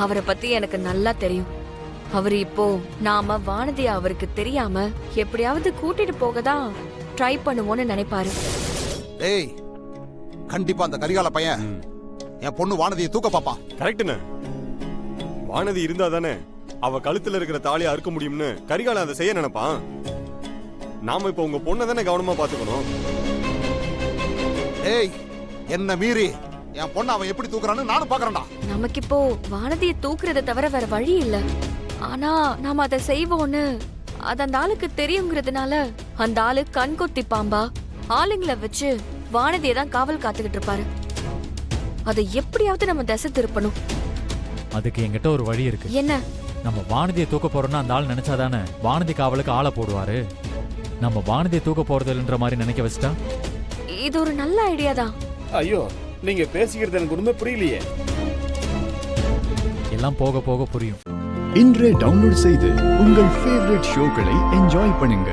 அவரை பத்தி எனக்கு நல்லா தெரியும். அவரு இப்போ நாம வானதியை அவருக்கு தெரியாம எப்படியாவது கூட்டிட்டு போகதான் ட்ரை பண்ணுவோம்னு நினைப்பாரு. ஏய், கண்டிப்பா அந்த கரிகால பையன் என் பொண்ணு வானதியை தூக்க பாப்பா. கரெக்டுண்ணே. வானதி இருந்தா தானே அவ கழுத்துல இருக்கிற தாலியை அறுக்க முடியும்னு கரிகாலன் அதை செய்ய நினைப்பான். நாம இப்ப உங்க பொண்ணை தானே கவனமா பாத்துக்கணும். ஏய், என்ன மீறி என் பொண்ணு அவன் எப்படி தூக்குறான்னு நானும் பாக்குறேன்டா. நமக்கு இப்போ வானதியை தூக்குறதை தவிர வேற வழி இல்ல. ஆனா நாம அதை செய்வோன்னு அது அந்த ஆளுக்கு தெரியுங்கிறதுனால அந்த ஆளு கண்கொத்தி பாம்பா ஆளுங்களை வச்சு வானதியை தான் காவல் காத்துக்கிட்டு இருப்பாரு. அதை எப்படியாவது நம்ம திசை திருப்பணும். அதுக்கு என்கிட்ட ஒரு வழி இருக்கு. என்ன? நம்ம வானதியை தூக்க போறோம்னா அந்த ஆள் நினைச்சாதானே வானதி காவலுக்கு ஆளை போடுவாரு. நம்ம வானதியை தூக்க போறது இல்லைன்ற மாதிரி நினைக்க வச்சுட்டா இது ஒரு நல்ல ஐடியா தான். ஐயோ, நீங்க பேசிக்கிறது எனக்கு ஒண்ணுமே புரியலையே. எல்லாம் போக போக புரியும். இன்றே டவுன்லோட் செய்து உங்கள் ஃபேவரட் ஷோக்களை என்ஜாய் பண்ணுங்க.